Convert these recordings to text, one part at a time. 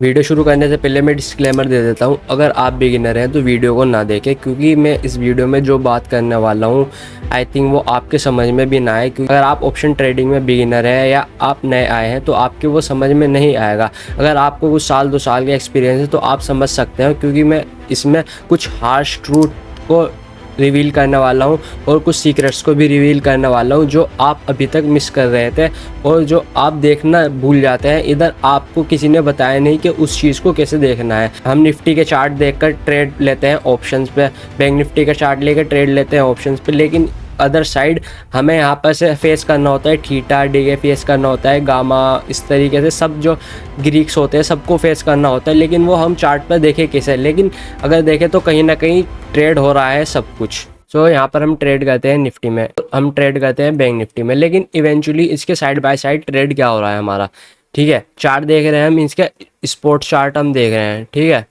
Video शुरू करने से पहले मैं डिस्क्लेमर दे देता हूँ। अगर आप बिगिनर हैं तो वीडियो को ना देखें, क्योंकि मैं इस वीडियो में जो बात करने वाला हूँ आई थिंक वो आपके समझ में भी ना आए। क्योंकि अगर आप ऑप्शन ट्रेडिंग में बिगिनर हैं या आप नए आए हैं तो आपके वो समझ में नहीं आएगा। अगर आपको कुछ साल 2 साल का एक्सपीरियंस है तो आप समझ सकते हैं, क्योंकि मैं इसमें कुछ हार्श ट्रूथ को रिवील करने वाला हूँ और कुछ सीक्रेट्स को भी रिवील करने वाला हूँ जो आप अभी तक मिस कर रहे थे और जो आप देखना भूल जाते हैं। इधर आपको किसी ने बताया नहीं कि उस चीज़ को कैसे देखना है। हम निफ्टी के चार्ट देखकर ट्रेड लेते हैं ऑप्शंस पे, बैंक निफ्टी का चार्ट लेकर ट्रेड लेते हैं ऑप्शंस पे, लेकिन अदर साइड हमें यहाँ पर से फेस करना होता है थीटा डी के, फेस करना होता है गामा, इस तरीके से सब जो ग्रीक्स होते हैं सबको फेस करना होता है। लेकिन वो हम चार्ट पर देखें कैसे, लेकिन अगर देखें तो कहीं ना कहीं ट्रेड हो रहा है सब कुछ। सो यहाँ पर हम ट्रेड करते हैं निफ्टी में, हम ट्रेड करते हैं बैंक निफ्टी में, लेकिन इवेंचुअली इसके साइड बाय साइड ट्रेड क्या हो रहा है हमारा। ठीक है, चार्ट देख रहे हैं हम, इसका स्पोर्ट चार्ट हम देख रहे हैं। ठीक है,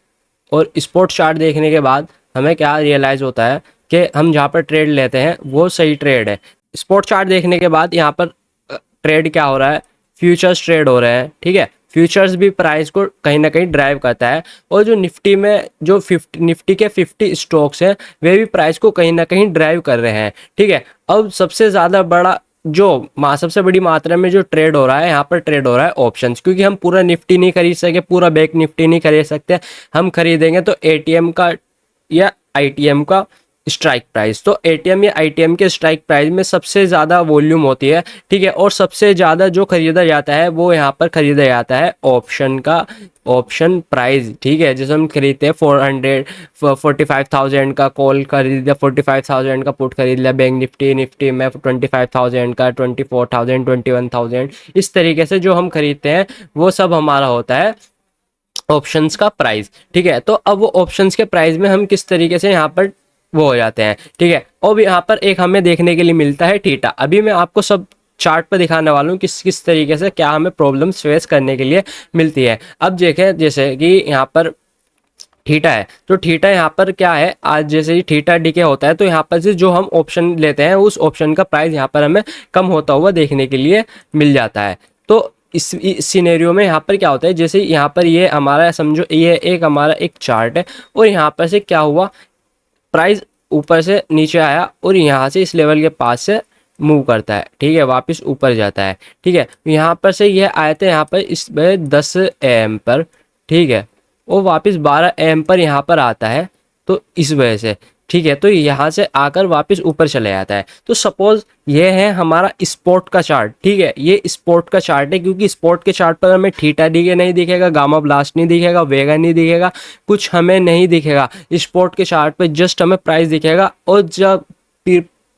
और स्पोर्ट चार्ट देखने के बाद हमें क्या रियलाइज़ होता है कि हम जहाँ पर ट्रेड लेते हैं वो सही ट्रेड है। स्पोर्ट चार्ट देखने के बाद यहाँ पर ट्रेड क्या हो रहा है, फ्यूचर्स ट्रेड हो रहे हैं। ठीक है, फ्यूचर्स भी प्राइस को कहीं ना कहीं ड्राइव करता है, और जो निफ्टी में जो निफ्टी के 50 स्टॉक्स हैं वे भी प्राइस को कहीं ना कहीं ड्राइव कर रहे हैं। ठीक है, अब सबसे ज़्यादा बड़ा जो सबसे बड़ी मात्रा में जो ट्रेड हो रहा है यहाँ पर ट्रेड हो रहा है ऑप्शंस, क्योंकि हम पूरा निफ्टी नहीं खरीद सके, पूरा बैंक निफ्टी नहीं खरीद सकते। हम खरीदेंगे तो एटीएम का या आईटीएम का स्ट्राइक प्राइस। तो एटीएम या आईटीएम के स्ट्राइक प्राइस में सबसे ज़्यादा वॉल्यूम होती है। ठीक है, और सबसे ज़्यादा जो खरीदा जाता है वो यहाँ पर खरीदा जाता है ऑप्शन का, ऑप्शन प्राइस। ठीक है, जैसे हम खरीदते हैं 45,000 का कॉल खरीद लिया, 45,000 का पुट खरीद लिया बैंक निफ्टी में 25,000 का, 24,000, 21,000, इस तरीके से जो हम खरीदते हैं वो सब हमारा होता है ऑप्शंस का प्राइस। ठीक है, तो अब वो ऑप्शंस के प्राइस में हम किस तरीके से यहाँ पर वो हो जाते हैं। ठीक है, और यहाँ पर एक हमें देखने के लिए मिलता है थीटा। अभी मैं आपको सब चार्ट पर दिखाने वाला हूँ किस किस तरीके से क्या हमें प्रॉब्लम्स फेस करने के लिए मिलती है। अब देखें, जैसे कि यहाँ पर थीटा है, तो थीटा यहाँ पर क्या है, आज जैसे ही थीटा डीके होता है तो यहाँ पर से जो हम ऑप्शन लेते हैं उस ऑप्शन का प्राइस यहाँ पर हमें कम होता हुआ देखने के लिए मिल जाता है। तो इस सिनेरियो में यहाँ पर क्या होता है, जैसे यहाँ पर ये हमारा समझो ये एक हमारा एक चार्ट है, और यहाँ पर से क्या हुआ, प्राइस ऊपर से नीचे आया और यहाँ से इस लेवल के पास से मूव करता है। ठीक है, वापस ऊपर जाता है। ठीक है, यहाँ पर से ये आए थे यहाँ पर इस 10 AM पर। ठीक है, वो वापस 12 AM पर यहाँ पर आता है, तो इस वजह से। ठीक है, तो यहाँ से आकर वापस ऊपर चले जाता है। तो सपोज ये है हमारा स्पोर्ट का चार्ट। ठीक है, ये स्पोर्ट का चार्ट है, क्योंकि स्पोर्ट के चार्ट पर हमें थीटा डी के नहीं दिखेगा, गामा ब्लास्ट नहीं दिखेगा, वेगा नहीं दिखेगा, कुछ हमें नहीं दिखेगा। स्पोर्ट के चार्ट पर जस्ट हमें प्राइस दिखेगा। और जब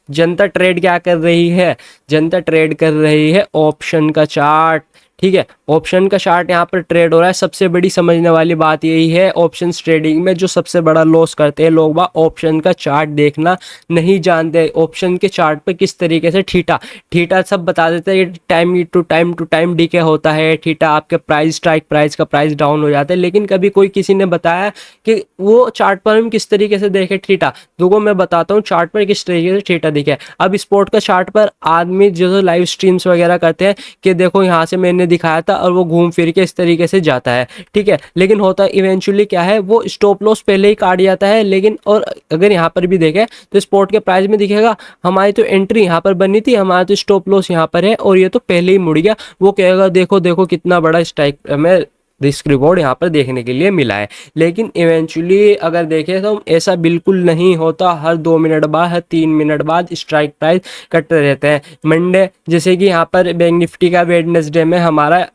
जनता ट्रेड क्या कर रही है, जनता ट्रेड कर रही है ऑप्शन का चार्ट। ठीक है, ऑप्शन का चार्ट यहाँ पर ट्रेड हो रहा है। सबसे बड़ी समझने वाली बात यही है, ऑप्शन ट्रेडिंग में जो सबसे बड़ा लॉस करते हैं लोग ऑप्शन का चार्ट देखना नहीं जानते। ऑप्शन के चार्ट पे किस तरीके से थीटा थीटा सब बता देते हैं, टाइम टू टाइम डीके होता है, थीटा आपके प्राइस स्ट्राइक प्राइस का प्राइस डाउन हो जाता है। लेकिन कभी कोई किसी ने बताया कि वो चार्ट पर हम किस तरीके से देखें थीटा। देखो मैं बताता हूँ चार्ट पर किस तरीके से थीटा दिखे। अब स्पोर्ट का चार्ट पर आदमी जो लाइव स्ट्रीम्स वगैरह करते हैं कि देखो यहाँ से मैंने दिखाया था और वो घूम फिर के इस तरीके से जाता है। ठीक है, लेकिन होता इवेंचुअली क्या है, वो स्टॉप लॉस पहले ही काट जाता है। लेकिन और अगर यहाँ पर भी देखें तो स्पोर्ट के प्राइस में दिखेगा हमारी तो एंट्री यहाँ पर बनी थी, हमारा तो स्टॉप लॉस यहाँ पर है और ये तो पहले ही मुड़ गया। वो कहेगा देखो देखो कितना बड़ा स्ट्राइक में रिस्क रिवॉर्ड यहाँ पर देखने के लिए मिला है। लेकिन इवेंचुअली अगर देखें तो ऐसा बिल्कुल नहीं होता। हर 2 मिनट बाद, हर 3 मिनट बाद स्ट्राइक प्राइस कटते रहते हैं। मंडे जैसे कि यहाँ पर बैंक निफ्टी का वेडनेसडे में हमारा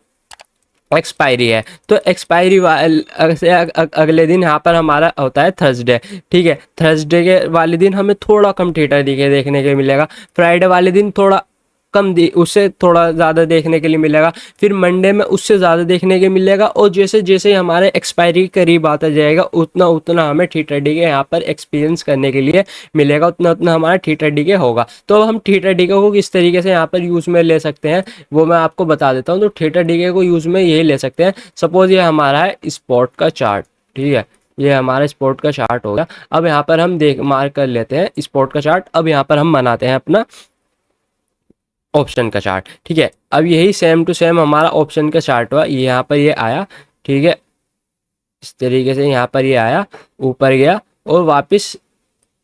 एक्सपायरी है, तो एक्सपायरी अगले दिन यहाँ पर हमारा होता है थर्सडे। ठीक है, थर्सडे के वाले दिन हमें थोड़ा कम थीटा देखने के मिलेगा। फ्राइडे वाले दिन थोड़ा कम उससे थोड़ा ज़्यादा देखने के लिए मिलेगा। फिर मंडे में उससे ज़्यादा देखने के मिलेगा। और जैसे जैसे हमारे एक्सपायरी करीब आता जाएगा उतना उतना हमें थीटा डी के यहाँ पर एक्सपीरियंस करने के लिए मिलेगा, उतना उतना हमारा थीटा डी के होगा। तो हम थीटा डी के को किस तरीके से यहाँ पर यूज़ में ले सकते हैं वो मैं आपको बता देता हूँ। तो थीटा डी के को यूज़ में यही ले सकते हैं। सपोज ये हमारा है स्पॉट का चार्ट। ठीक है, ये हमारा स्पोर्ट का चार्ट हो गया। अब यहाँ पर हम मार्क कर लेते हैं स्पोर्ट का चार्ट। अब यहाँ पर हम बनाते हैं अपना ऑप्शन का चार्ट। ठीक है, अब यही सेम टू सेम हमारा ऑप्शन का चार्ट हुआ, ये यहाँ पर ये आया। ठीक है, इस तरीके से यहाँ पर ये आया, ऊपर गया और वापस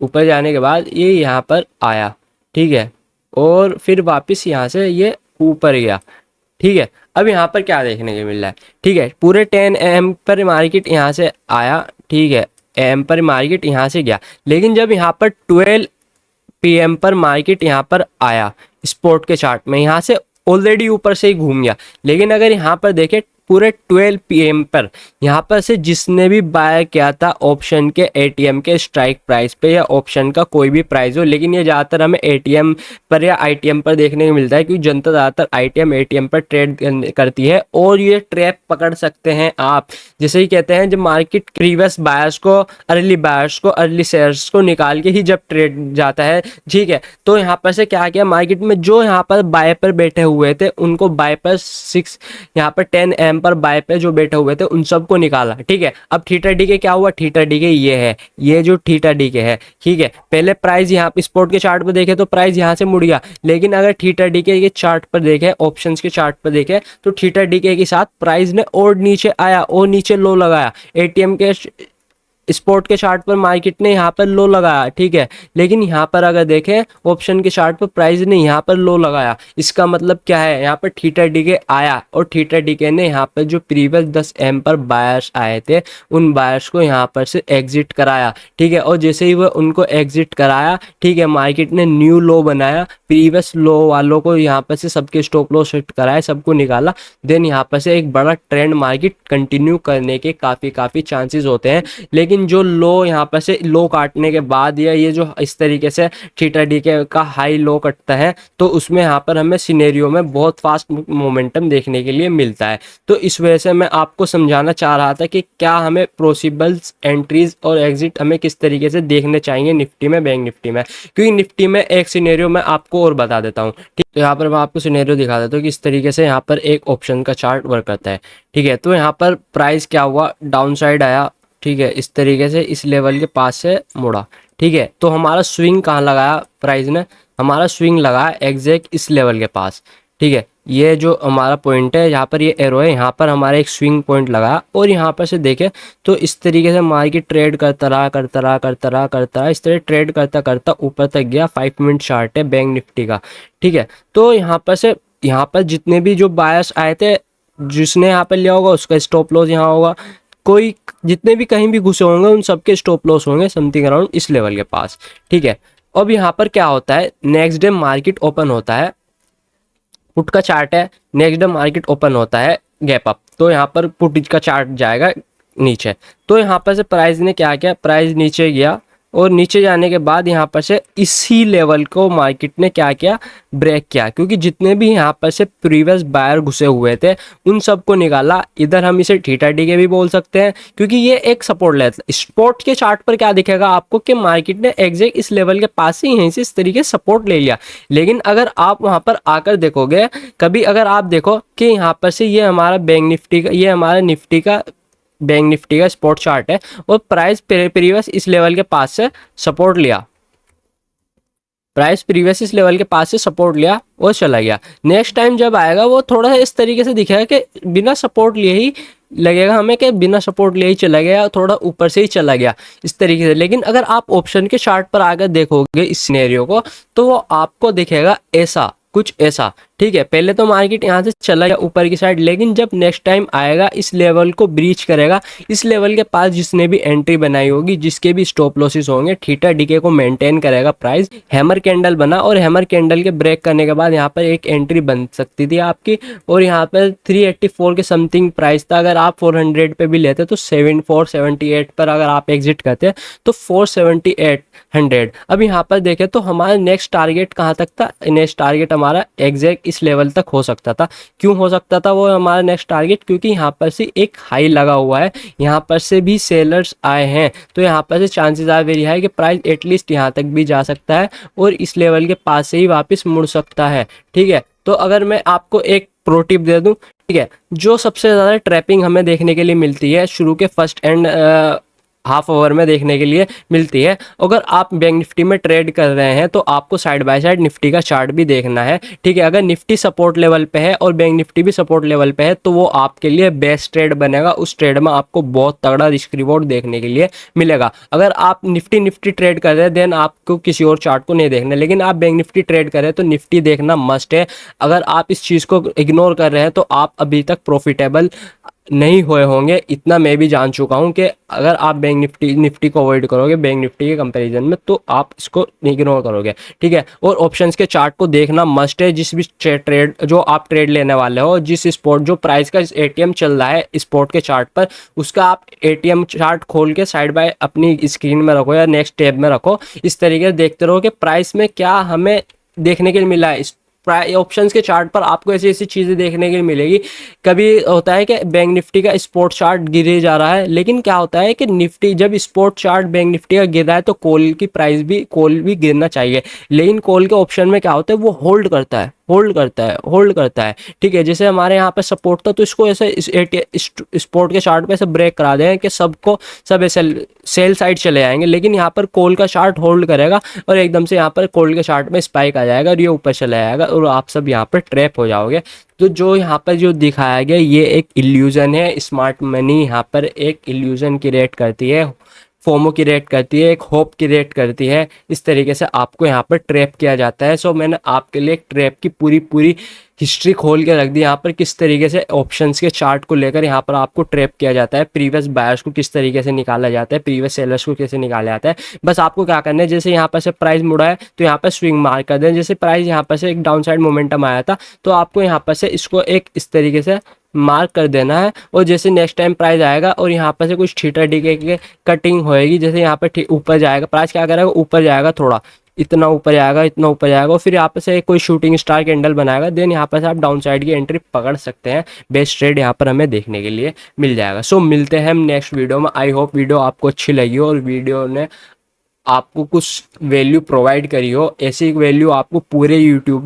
ऊपर जाने के बाद ये यहाँ पर आया, ठीक है, और फिर वापस यहाँ से ये ऊपर गया, ठीक है। अब यहाँ पर क्या देखने को मिल रहा है, ठीक है, पूरे 10 AM पर मार्केट यहाँ से आया, ठीक है, AM पर मार्केट यहाँ से गया, लेकिन जब यहाँ पर 12 PM पर मार्केट यहाँ पर आया स्पॉट के चार्ट में, यहाँ से ऑलरेडी ऊपर से ही घूम गया, लेकिन अगर यहाँ पर देखें पूरे 12 PM पर यहाँ पर से जिसने भी बाय किया था ऑप्शन के ATM के स्ट्राइक प्राइस पे या ऑप्शन का कोई भी प्राइस हो, लेकिन ये ज़्यादातर हमें ATM पर या ITM पर देखने को मिलता है, क्योंकि जनता ज़्यादातर ITM ATM पर ट्रेड करती है, और ये ट्रैप पकड़ सकते हैं आप, जैसे ही कहते हैं जब मार्केट प्रीवियस बायर्स को, अर्ली बायर्स को, अर्ली शेयर्स को निकाल के ही जब ट्रेड जाता है, ठीक है। तो यहाँ पर से क्या किया मार्केट में, जो यहाँ पर बाय पर बैठे हुए थे उनको बाय पर 6 यहाँ पर 10 AM पर बाय पे जो बैठे हुए थे उन सबको निकाला, ठीक है। अब थीटा डी के क्या हुआ, थीटा डी के ये है, ये जो थीटा डी के है, ठीक है, पहले प्राइस यहाँ पे स्पॉट के चार्ट पर देखे तो प्राइस यहाँ से मुड़ गया, लेकिन अगर थीटा डी के चार्ट पर देखे, ऑप्शंस के चार्ट पर देखे, तो थीटा डी के साथ प्राइस ने और नीचे आया और नीचे लो लगाया, एटीएम के स्पॉट के चार्ट पर मार्केट ने यहाँ पर लो लगाया, ठीक है, लेकिन यहाँ पर अगर देखें ऑप्शन के चार्ट पर प्राइस ने यहाँ पर लो लगाया, इसका मतलब क्या है, यहाँ पर थीटा डीके आया और थीटा डीके ने यहाँ पर जो प्रीवियस 10 AM पर बायर्स आए थे उन बायर्स को यहाँ पर से एग्जिट कराया, ठीक है, और जैसे ही वह उनको एग्जिट कराया, ठीक है, मार्केट ने न्यू लो बनाया, प्रीवियस लो वालों को यहाँ पर से सबके स्टॉप लॉस सेट कराए, सबको निकाला, देन यहाँ पर से एक बड़ा ट्रेंड मार्केट कंटिन्यू करने के काफ़ी चांसेस होते हैं। लेकिन जो लो यहाँ पर से लो काटने के बाद या ये जो इस तरीके से थीटा डीके का हाई लो कटता है तो उसमें यहाँ पर हमें सिनेरियो में बहुत फास्ट मोमेंटम देखने के लिए मिलता है। तो इस वजह से मैं आपको समझाना चाह रहा था कि क्या हमें पॉसिबल्स एंट्रीज और एग्जिट हमें किस तरीके से देखने चाहिए निफ्टी में, बैंक निफ्टी में, क्योंकि निफ्टी में एक सिनेरियो मैं आपको और बता देता हूँ, ठीक। तो यहाँ पर मैं आपको सिनेरियो दिखा देता हूँ कि इस तरीके से यहाँ पर एक ऑप्शन का चार्ट वर्क करता है, ठीक है। तो यहाँ पर प्राइस क्या हुआ, डाउन साइड आया, ठीक है, इस तरीके से इस लेवल के पास से मुड़ा, ठीक है। तो हमारा स्विंग कहाँ लगाया प्राइस ने, हमारा स्विंग लगाया एग्जैक्ट इस लेवल के पास, ठीक है, ये जो हमारा पॉइंट है यहाँ पर ये एरो है, यहाँ पर हमारा एक स्विंग पॉइंट लगा और यहाँ पर से देखें तो इस तरीके से मार्केट ट्रेड करता रहा इस तरह ट्रेड करता करता ऊपर तक गया। 5 मिनट चार्ट है बैंक निफ्टी का, ठीक है। तो यहाँ पर से यहाँ पर जितने भी जो बायर्स आए थे, जिसने यहाँ पर लिया होगा उसका स्टॉप लॉस यहाँ होगा, कोई जितने भी कहीं भी घुसे होंगे उन सबके स्टॉप लॉस होंगे समथिंग अराउंड इस लेवल के पास, ठीक है। अब यहाँ पर क्या होता है, नेक्स्ट डे मार्केट ओपन होता है, पुट का चार्ट है, नेक्स्ट डे मार्केट ओपन होता है गैप अप, तो यहाँ पर पुट का चार्ट जाएगा नीचे। तो यहाँ पर से प्राइस ने क्या किया, प्राइस नीचे गया और नीचे जाने के बाद यहाँ पर से इसी लेवल को मार्केट ने क्या किया, ब्रेक किया, क्योंकि जितने भी यहाँ पर से प्रीवियस बायर घुसे हुए थे उन सबको निकाला। इधर हम इसे थीटा डी के भी बोल सकते हैं क्योंकि ये एक सपोर्ट लेता है। स्पॉट के चार्ट पर क्या दिखेगा आपको कि मार्केट ने एग्जैक्ट इस लेवल के पास ही यहीं से इस तरीके से सपोर्ट ले लिया, लेकिन अगर आप वहाँ पर आकर देखोगे कभी, अगर आप देखो कि यहाँ पर से ये हमारा बैंक निफ्टी का, ये हमारा निफ्टी का बैंक निफ्टी का स्पॉट चार्ट है और प्राइस प्रीवियस इस लेवल के पास से सपोर्ट लिया, प्राइस प्रीवियस इस लेवल के पास से सपोर्ट लिया और चला गया। नेक्स्ट टाइम जब आएगा वो थोड़ा सा इस तरीके से दिखेगा कि बिना सपोर्ट लिए ही लगेगा हमें कि बिना सपोर्ट लिए ही चला गया, थोड़ा ऊपर से ही चला गया इस तरीके से। लेकिन अगर आप ऑप्शन के चार्ट पर आकर देखोगे इस सिनेरियो को तो वो आपको दिखेगा ऐसा, कुछ ऐसा, ठीक है। पहले तो मार्केट यहाँ से चला गया ऊपर की साइड, लेकिन जब नेक्स्ट टाइम आएगा इस लेवल को ब्रीच करेगा, इस लेवल के पास जिसने भी एंट्री बनाई होगी, जिसके भी स्टॉप लॉसेस होंगे, थीटा डीके को मेंटेन करेगा प्राइस। हैमर कैंडल बना और हैमर कैंडल के ब्रेक करने के बाद यहाँ पर एक एंट्री बन सकती थी आपकी, और यहाँ पर 384 के समथिंग प्राइस था। अगर आप 400 पे भी लेते तो 478 पर अगर आप एग्जिट करते तो 478 अब यहाँ पर देखें तो हमारा नेक्स्ट टारगेट कहाँ तक था, नेक्स्ट टारगेट हमारा एग्जैक्ट इस लेवल तक हो सकता था। क्यों हो सकता था वो हमारा नेक्स्ट टारगेट, क्योंकि यहाँ पर से एक हाई लगा हुआ है, यहाँ पर से भी सेलर्स आए हैं, तो यहाँ पर से चांसेस आर वेरी हाई कि प्राइस एटलीस्ट यहाँ तक भी जा सकता है और इस लेवल के पास से ही वापस मुड़ सकता है, ठीक है। तो अगर मैं आपको एक प्रो टिप दे दूं, ठीक है, जो सबसे ज़्यादा ट्रैपिंग हमें देखने के लिए मिलती है शुरू के फर्स्ट एंड हाफ आवर में देखने के लिए मिलती है। अगर आप बैंक निफ्टी में ट्रेड कर रहे हैं तो आपको साइड बाय साइड निफ्टी का चार्ट भी देखना है, ठीक है। अगर निफ्टी सपोर्ट लेवल पे है और बैंक निफ्टी भी सपोर्ट लेवल पे है तो वो आपके लिए बेस्ट ट्रेड बनेगा। उस ट्रेड में आपको बहुत तगड़ा रिस्क रिवॉर्ड देखने के लिए मिलेगा। अगर आप निफ्टी निफ्टी ट्रेड कर रहे हैं देन आपको किसी और चार्ट को नहीं देखना, लेकिन आप बैंक निफ्टी ट्रेड कर रहे हैं तो निफ्टी देखना मस्ट है। अगर आप इस चीज़ को इग्नोर कर रहे हैं तो आप अभी तक प्रॉफिटेबल नहीं हुए होंगे। इतना मैं भी जान चुका हूं कि अगर आप बैंक निफ्टी को अवॉइड करोगे बैंक निफ्टी के कंपैरिजन में तो आप इसको इग्नोर करोगे, ठीक है। और ऑप्शंस के चार्ट को देखना मस्ट है। जिस भी ट्रेड जो आप ट्रेड लेने वाले हो, जिस स्पॉट जो प्राइस का एटीएम चल रहा है स्पॉट के चार्ट पर, उसका आप एटीएम चार्ट खोल के साइड बाय अपनी स्क्रीन में रखो या नेक्स्ट टैब में रखो। इस तरीके से देखते रहो कि प्राइस में क्या हमें देखने के लिए मिला है। ऑप्शंस के चार्ट पर आपको ऐसी ऐसी चीज़ें देखने के लिए मिलेगी। कभी होता है कि बैंक निफ्टी का स्पॉट चार्ट गिरे जा रहा है, लेकिन क्या होता है कि निफ्टी जब स्पॉट चार्ट बैंक निफ्टी का गिर रहा है तो कॉल की प्राइस भी कॉल भी गिरना चाहिए। लेकिन कॉल के ऑप्शन में क्या होता है, वो होल्ड करता है होल्ड करता है होल्ड करता है, ठीक है। जैसे हमारे यहाँ पे सपोर्ट था तो इसको ऐसे स्पोर्ट के चार्ट पे ऐसे ब्रेक करा दें कि सबको सब ऐसे सेल साइड चले जाएंगे, लेकिन यहाँ पर कॉल का चार्ट होल्ड करेगा और एकदम से यहाँ पर कॉल के चार्ट में स्पाइक आ जाएगा और ये ऊपर चला जाएगा और आप सब यहाँ पर ट्रैप हो जाओगे। तो जो यहाँ पर जो दिखाया गया ये एक इल्यूजन है। स्मार्ट मनी यहाँ पर एक इल्यूजन क्रिएट करती है, फोमो क्रिएट करती है, एक होप क्रिएट करती है। इस तरीके से आपको यहाँ पर ट्रैप किया जाता है। सो मैंने आपके लिए एक ट्रैप की पूरी पूरी हिस्ट्री खोल के रख दी यहाँ पर, किस तरीके से ऑप्शंस के चार्ट को लेकर यहाँ पर आपको ट्रैप किया जाता है, प्रीवियस बायर्स को किस तरीके से निकाला जाता है, प्रीवियस सेलर्स को कैसे निकाला जाता है। बस आपको क्या करना है, जैसे यहाँ पर से प्राइस मुड़ा है तो यहाँ पर स्विंग मार्क कर दें। जैसे प्राइस यहाँ पर से एक डाउन साइड मोमेंटम आया था तो आपको यहाँ पर से इसको एक इस तरीके से मार्क कर देना है। और जैसे नेक्स्ट टाइम प्राइस आएगा और यहाँ पर से कुछ थीटा डीके की कटिंग होएगी, जैसे यहाँ पर ऊपर जाएगा प्राइस क्या करेगा, ऊपर जाएगा, थोड़ा इतना ऊपर जाएगा इतना ऊपर जाएगा और फिर यहाँ पर से कोई शूटिंग स्टार कैंडल बनाएगा, देन यहाँ पर से आप डाउन साइड की एंट्री पकड़ सकते हैं। बेस्ट ट्रेड यहाँ पर हमें देखने के लिए मिल जाएगा। सो मिलते हैं हम नेक्स्ट वीडियो में। आई होप वीडियो आपको अच्छी लगी हो और वीडियो ने आपको कुछ वैल्यू प्रोवाइड करी हो। ऐसी वैल्यू आपको पूरे यूट्यूब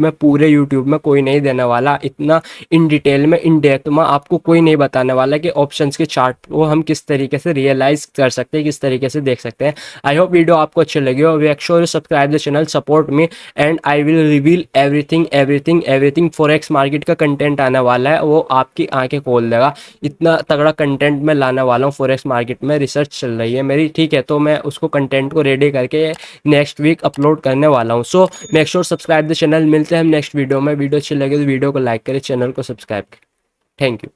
में कोई नहीं देने वाला। इतना इन डिटेल में इन डेप्थ में आपको कोई नहीं बताने वाला कि ऑप्शंस के चार्ट को हम किस तरीके से रियलाइज कर सकते हैं, किस तरीके से देख सकते हैं। आई होप वीडियो आपको अच्छी लगी हो। Make sure you subscribe the channel, support me and I will reveal everything forex market का कंटेंट आने वाला है, वो आपकी आंखें खोल देगा। इतना तगड़ा कंटेंट मैं लाने वाला हूँ फॉरेक्स मार्केट में, रिसर्च चल रही है मेरी, ठीक है। तो मैं उसको कंटेंट को रेडी करके नेक्स्ट वीक अपलोड करने वाला हूँ। So make sure subscribe the channel. मिलते हैं हम नेक्स्ट वीडियो में। वीडियो अच्छी लगे तो वीडियो को लाइक करें, चैनल को सब्सक्राइब करें। Thank you.